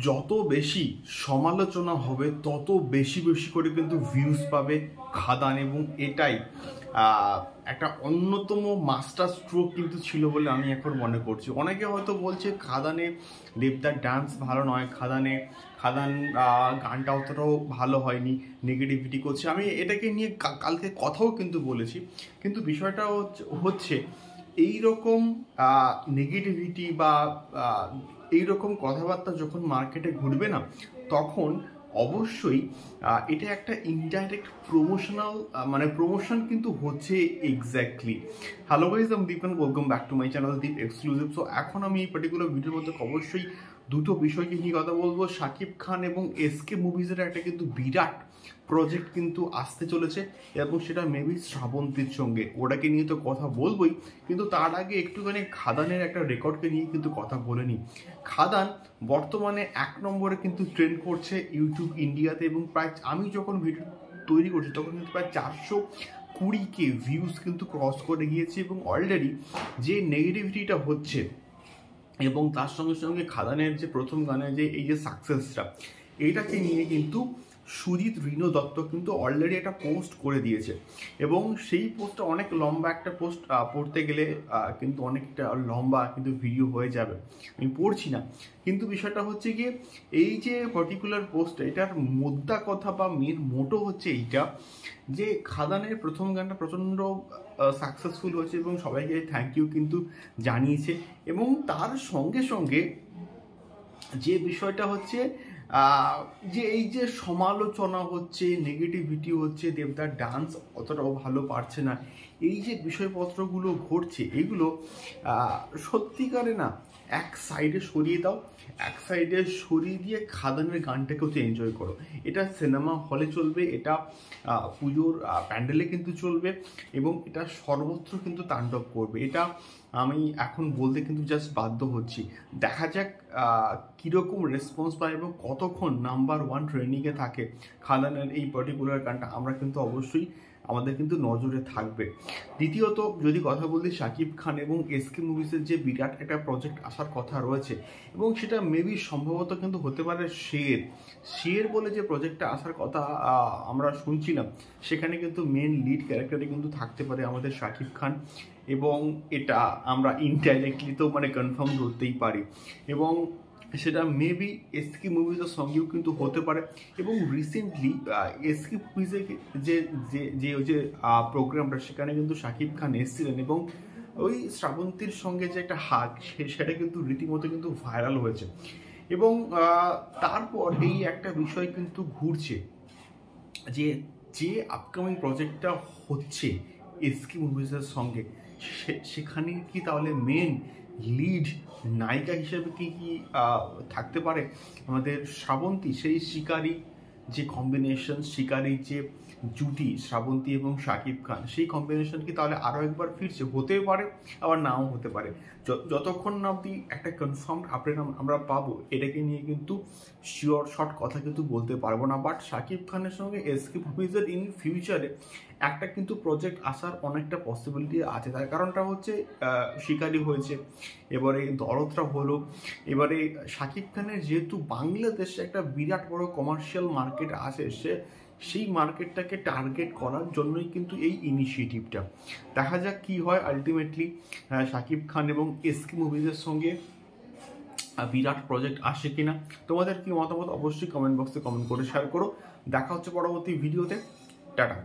যত বেশি সমালোচনা হবে তত বেশি বেশি করে কিন্তু ভিউজ পাবে খাদান, এবং এটাই একটা অন্যতম মাস্টার স্ট্রোক কিন্তু ছিল বলে আমি এখন মনে করছি। অনেকে হয়তো বলছে খাদানে দেবদার ডান্স ভালো নয়, খাদান গানটা অতটাও ভালো হয়নি, নেগেটিভিটি করছে। আমি এটাকে নিয়ে কালকে কথাও কিন্তু বলেছি, কিন্তু বিষয়টা হচ্ছে এইরকম নেগেটিভিটি বা এইরকম কথাবার্তা যখন মার্কেটে ঘুরবে না, তখন অবশ্যই এটা একটা ইনডাইরেক্ট প্রমোশনাল প্রমোশন কিন্তু হচ্ছে এক্স্যাক্টলি। হ্যালো গাইস, আমি Deep and welcome back to my channel Deep exclusive. So এখন আমি এই পার্টিকুলার ভিডিওর মধ্যে অবশ্যই দুটো বিষয়কে নিয়ে কথা বলবো। শাকিব খান এবং এসকে মুভিজের একটা কিন্তু বিরাট প্রজেক্ট কিন্তু আসতে চলেছে, এবং সেটা মেবি শ্রাবন্তীর সঙ্গে, ওটাকে নিয়ে তো কথা বলবোই, কিন্তু তার আগে একটুখানি খাদানের একটা রেকর্ডকে নিয়ে কিন্তু কথা বলে নিই। খাদান বর্তমানে 1 নম্বরে কিন্তু ট্রেন্ড করছে ইউটিউব ইন্ডিয়াতে, এবং প্রায় আমি যখন ভিডিও তৈরি করছি তখন কিন্তু প্রায় 420K ভিউজ কিন্তু ক্রস করে গিয়েছে। এবং অলরেডি যে নেগেটিভিটিটা হচ্ছে এবং তার সঙ্গে সঙ্গে খাদানের যে প্রথম গানের যে এই যে সাকসেসটা, এইটাকে নিয়ে কিন্তু সুজিত রিনো দত্ত কিন্তু অলরেডি একটা পোস্ট করে দিয়েছে, এবং সেই পোস্টটা অনেক লম্বা একটা পোস্ট, পড়তে গেলে কিন্তু অনেকটা লম্বা কিন্তু ভিডিও হয়ে যাবে, আমি পড়ছি না। কিন্তু বিষয়টা হচ্ছে গিয়ে এই যে পার্টিকুলার পোস্টটা, এটার মোদ্দা কথা বা মেন মোটো হচ্ছে এইটা যে খাদানের প্রথম গানটা প্রচণ্ড সাকসেসফুল হয়েছে এবং সবাইকে থ্যাংক ইউ কিন্তু জানিয়েছে। এবং তার সঙ্গে সঙ্গে যে বিষয়টা হচ্ছে যে এই যে সমালোচনা হচ্ছে, নেগেটিভিটি হচ্ছে, দেবদার ডান্স অতটাও ভালো পারছে না, এই যে বিষয়পত্রগুলো ঘটছে, এগুলো সত্যিকারে না এক সাইডে সরিয়ে দাও, এক সাইডে সরিয়ে দিয়ে খাদানের গানটাকেও তো এনজয় করো। এটা সিনেমা হলে চলবে, এটা পুজোর প্যান্ডেলে কিন্তু চলবে, এবং এটা সর্বত্র কিন্তু তাণ্ডব করবে। এটা আমি এখন বলতে কিন্তু জাস্ট বাধ্য হচ্ছি। দেখা যাক কীরকম রেসপন্স পায় এবং কতক্ষণ নাম্বার 1 ট্রেন্ডিংয়ে থাকে খাদানের এই পার্টিকুলার গানটা, আমরা কিন্তু অবশ্যই আমাদের কিন্তু নজরে থাকবে। দ্বিতীয়ত যদি কথা বলি, শাকিব খান এবং এসকে মুভিসের যে বিরাট একটা প্রজেক্ট আসার কথা রয়েছে, এবং সেটা মেবি সম্ভবত কিন্তু হতে পারে শের বলে যে প্রজেক্টটা আসার কথা আমরা শুনছিলাম, সেখানে কিন্তু মেন লিড ক্যারেক্টারে কিন্তু থাকতে পারে আমাদের শাকিব খান, এবং এটা আমরা ইনডাইরেক্টলি তো কনফার্ম ধরতেই পারি, এবং সেটা মেবি এসকে মুভিজের সঙ্গেও কিন্তু হতে পারে। এবং রিসেন্টলি এসকে মুভিজের যে যে যে ওই যে প্রোগ্রামটা, সেখানে কিন্তু শাকিব খান এসেছিলেন, এবং ওই শ্রাবন্তীর সঙ্গে যে একটা হাগ, সেটা কিন্তু রীতিমতো কিন্তু ভাইরাল হয়েছে। এবং তারপর এই একটা বিষয় কিন্তু ঘুরছে যে যে আপকামিং প্রজেক্টটা হচ্ছে এসকে মুভিজের সঙ্গে, সেখানে কি তাহলে মেন লিড নায়িকা হিসেবে কি থাকতে পারে আমাদের শ্রাবন্তী? সেই শিকারী যে কম্বিনেশন, শিকারী যে জুটি শ্রাবন্তী এবং শাকিব খান, সেই কম্বিনেশন কি তাহলে আরও একবার ফিরছে? হতে পারে, আবার নাও হতে পারে। যতক্ষণ না অবধি একটা কনফার্ম আপডেট আমরা পাবো, এটাকে নিয়ে কিন্তু শিওর শর্ট কথা কিন্তু বলতে পারবো না। বাট শাকিব খানের সঙ্গে এসকে মুভিজের ইন ফিউচারে একটা কিন্তু প্রজেক্ট আসার অনেকটা পসিবিলিটি আছে। তার কারণটা হচ্ছে শিকারি হয়েছে, এবারে দরদরা হলো, এবারে শাকিব খানের যেহেতু বাংলাদেশে একটা বিরাট বড় কমার্শিয়াল মার্কেট আছে, সেই মার্কেটটাকে টার্গেট করার জন্যই কিন্তু এই ইনিশিয়েটিভটা। দেখা যাক কি হয় আলটিমেটলি শাকিব খান এবং এসকে মুভিজের সঙ্গে বিরাট প্রজেক্ট আসে কিনা। তোমাদের কি মতামত অবশ্যই কমেন্ট বক্সে কমেন্ট করে শেয়ার করো। দেখা হচ্ছে পরবর্তী ভিডিওতে। টাটা।